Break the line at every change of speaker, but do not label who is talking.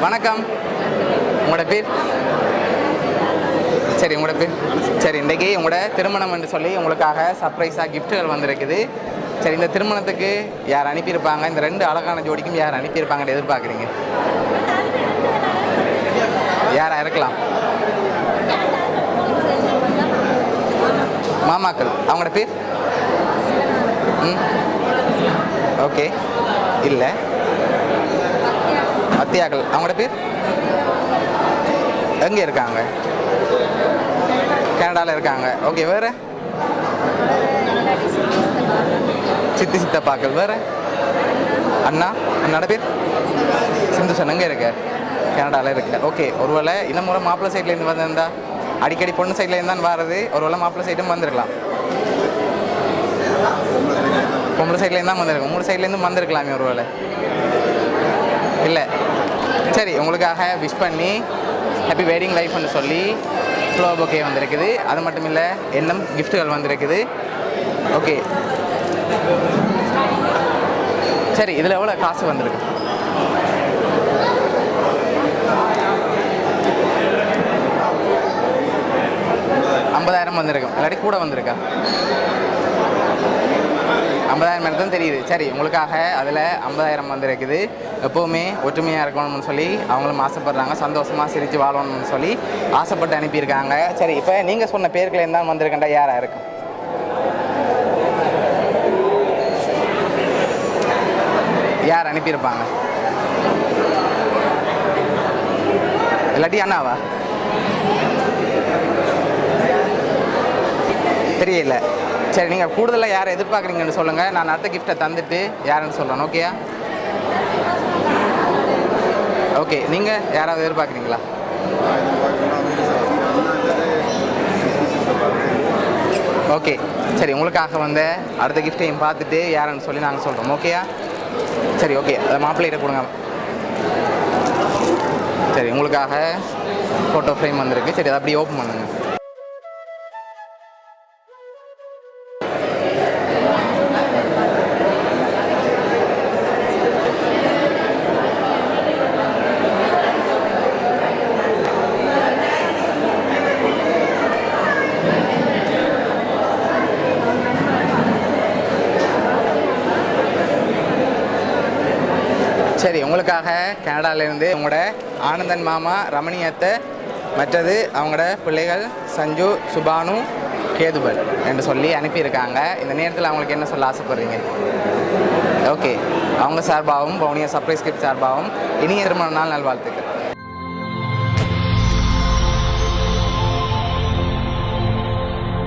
வணக்கம். உங்களோட பேர்? சரி, உங்களோட பேர்? சரி, இன்றைக்கி உங்களோட திருமணம் என்று சொல்லி உங்களுக்காக சர்ப்ரைஸாக கிஃப்ட்டுகள் வந்திருக்குது. சரி, இந்த திருமணத்துக்கு யார் அனுப்பியிருப்பாங்க? இந்த ரெண்டு அழகான ஜோடிக்கும் யார் அனுப்பியிருப்பாங்கன்னு எதிர்பார்க்குறீங்க? யாராக இருக்கலாம்? மாமாக்கள். அவங்களோட பேர்? ஓகே. இல்லை, அத்தியாக்கள். அவங்களோட பேர் எங்கே இருக்காங்க? கனடாவில் இருக்காங்க. ஓகே. வேறு? சித்தி சித்தப்பாக்கள். வேறு? அண்ணா. அண்ணாட பேர்? சிந்து சொன்ன. எங்கே இருக்க? கனடாவில் இருக்க. ஓகே. ஒருவேளை இந்த முறை மாப்பிள்ளை சைட்லேருந்து வந்திருந்தா, அடிக்கடி பொண்ணு சைட்லேருந்து தான் வர்றது, ஒருவேளை மாப்பிள்ளை சைடும் வந்திருக்கலாம். பொம்பளை சைட்லேருந்து தான் வந்திருக்கும். உங்களோட சைட்லேருந்து வந்திருக்கலாமே ஒருவேளை. இல்லை. சரி, உங்களுக்காக விஷ் பண்ணி ஹாப்பி வெட்டிங் லைஃப்னு சொல்லி ஃப்ளவர் பொக்கே வந்திருக்குது. அது மட்டும் இல்லை, இன்னும் கிஃப்ட்டுகள் வந்திருக்குது. ஓகே. சரி, இதில் எவ்வளோ காசு வந்திருக்கு? $50,000 வந்திருக்கும். இல்லாட்டி கூட வந்திருக்கா? 50,000 மேலே தான் தெரியுது. சரி, உங்களுக்காக அதில் 50,000 வந்திருக்குது. எப்போவுமே ஒற்றுமையாக இருக்கணும்னு சொல்லி அவங்களும் ஆசைப்படுறாங்க. சந்தோஷமாக சிரித்து வாழணும்னு சொல்லி ஆசைப்பட்டு அனுப்பியிருக்காங்க. சரி, இப்போ நீங்கள் சொன்ன பேருக்குள்ள இருந்தால் வந்திருக்கேன்டா, யாராக இருக்கும்? யார் அனுப்பியிருப்பாங்க? இல்லாட்டி அண்ணாவா? தெரியல. சரி, நீங்கள் கூடுதலாக யாரை எதிர்பார்க்குறீங்கன்னு சொல்லுங்கள். நான் அடுத்த கிஃப்ட்டை தந்துட்டு யாருன்னு சொல்கிறேன். ஓகேயா? ஓகே. நீங்கள் யாராவது எதிர்பார்க்குறீங்களா? ஓகே. சரி, உங்களுக்காக வந்து அடுத்த கிஃப்ட்டையும் பார்த்துட்டு யாருன்னு சொல்லி நாங்கள் சொல்கிறோம். ஓகேயா? சரி, ஓகே. அதை மாப்பிள்ளையிட்ட கொடுங்க. சரி, உங்களுக்காக ஃபோட்டோ ஃப்ரேம் வந்திருக்கு. சரி, அதை அப்படியே ஓப்பன் பண்ணுங்கள். சரி, உங்களுக்காக கனடாவிலேருந்து உங்களோட ஆனந்தன் மாமா, ரமணி அத்தை, மற்றது அவங்களோட பிள்ளைகள் சஞ்சு, சுபானு, கேதுபல் என்று சொல்லி அனுப்பியிருக்காங்க. இந்த நேரத்தில் அவங்களுக்கு என்ன சொல்ல ஆசைப்படுறீங்க? ஓகே. அவங்க சார்பாகவும் பவுனியா சர்ப்ரைஸ் கிஃப்ட் சார்பாகவும் இனிய திருமண நாள் நல்வாழ்த்துக்கள்.